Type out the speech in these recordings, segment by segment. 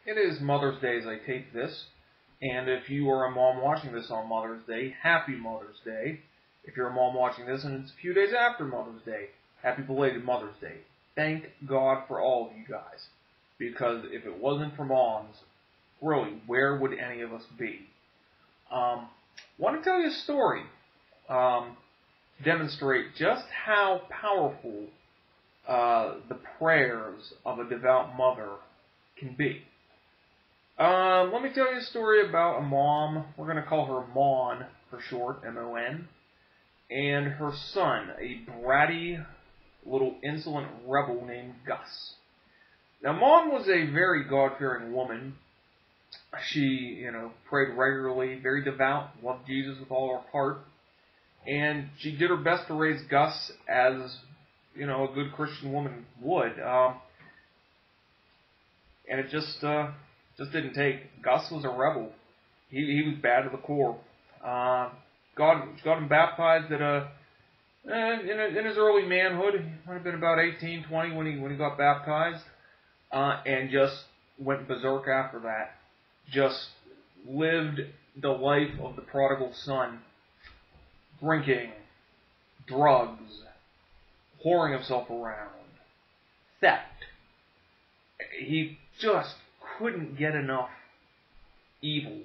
It is Mother's Day as I tape this, and if you are a mom watching this on Mother's Day, happy Mother's Day. If you're a mom watching this and it's a few days after Mother's Day, happy belated Mother's Day. Thank God for all of you guys, because if it wasn't for moms, really, where would any of us be? Want to tell you a story to demonstrate just how powerful the prayers of a devout mother can be. Let me tell you a story about a mom. We're going to call her Mon for short, M-O-N, and her son, a bratty little insolent rebel named Gus. Now, Mon was a very God-fearing woman. She, prayed regularly, very devout, loved Jesus with all her heart, and she did her best to raise Gus as, a good Christian woman would. And it just didn't take. Gus was a rebel. He was bad to the core. God got him baptized at in his early manhood. He might have been about 18, 20 when he got baptized, and just went berserk after that. Just lived the life of the prodigal son, drinking, drugs, whoring himself around, theft. He just couldn't get enough evil.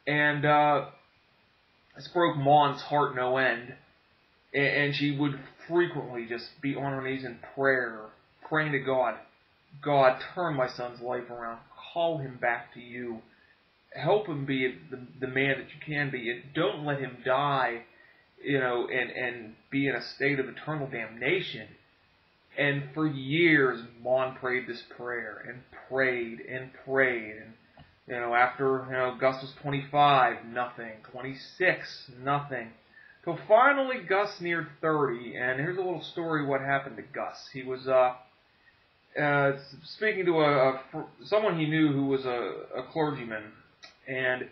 And this broke Mon's heart no end. And she would frequently just be on her knees in prayer, praying to God, God, turn my son's life around. Call him back to you. Help him be the man that you can be. And don't let him die, and be in a state of eternal damnation. And for years, Mon prayed this prayer and prayed and prayed. And, after, Gus was 25, nothing. 26, nothing. So finally, Gus neared 30. And here's a little story of what happened to Gus. He was speaking to someone he knew who was a clergyman. And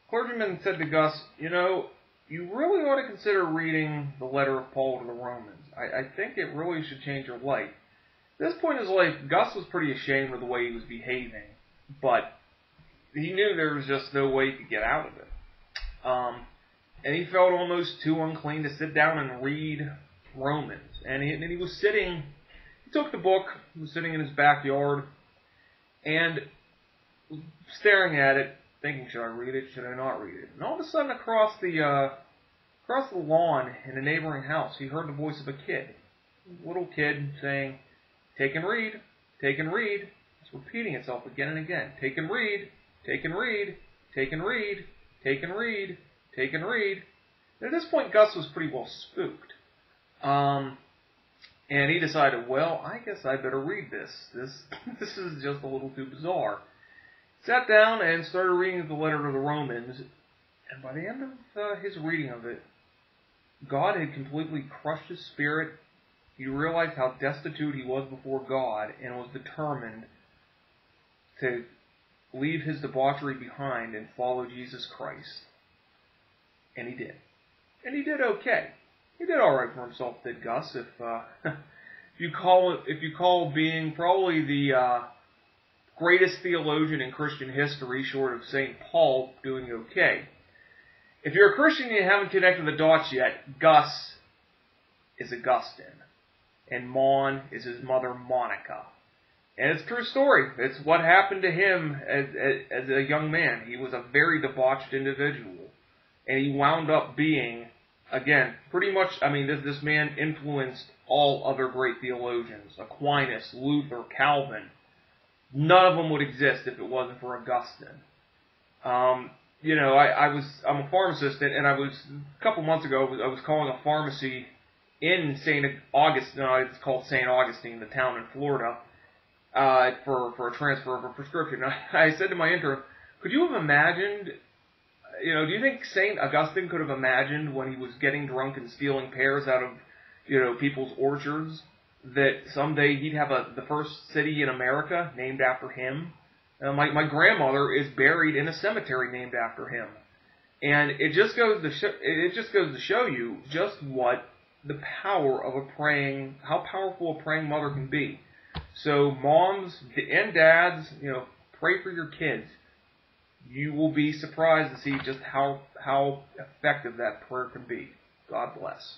clergyman said to Gus, you really ought to consider reading the letter of Paul to the Romans. I think it really should change your life. At this point in his life, Gus was pretty ashamed of the way he was behaving, but he knew there was just no way he could get out of it. And he felt almost too unclean to sit down and read Romans. And he was sitting, he took the book, he was sitting in his backyard, and staring at it, thinking, should I read it, should I not read it? And all of a sudden, across the lawn in a neighboring house, he heard the voice of a kid. A little kid saying, take and read, take and read. It's repeating itself again and again. Take and read, take and read, take and read, take and read, take and read. And at this point, Gus was pretty well spooked. And he decided, well, I guess I better read this. This is just a little too bizarre. Sat down and started reading the letter to the Romans. And by the end of his reading of it, God had completely crushed his spirit. He realized how destitute he was before God and was determined to leave his debauchery behind and follow Jesus Christ. And he did. And he did okay. He did all right for himself, did Gus. If you call being probably the greatest theologian in Christian history, short of St. Paul, doing okay. If you're a Christian and you haven't connected the dots yet, Gus is Augustine, and Mon is his mother, Monica. And it's a true story. It's what happened to him as a young man. He was a very debauched individual, and he wound up being, again, pretty much, this man influenced all other great theologians, Aquinas, Luther, Calvin. None of them would exist if it wasn't for Augustine. I'm a pharmacist, and I was, a couple months ago, I was calling a pharmacy in St. Augustine, it's called St. Augustine, the town in Florida, for a transfer of a prescription. I said to my intern, could you have imagined, do you think St. Augustine could have imagined when he was getting drunk and stealing pears out of, people's orchards, that someday he'd have the first city in America named after him? My grandmother is buried in a cemetery named after him, and it just goes to show you just what the power of how powerful a praying mother can be. So moms and dads, pray for your kids. You will be surprised to see just how effective that prayer can be. God bless.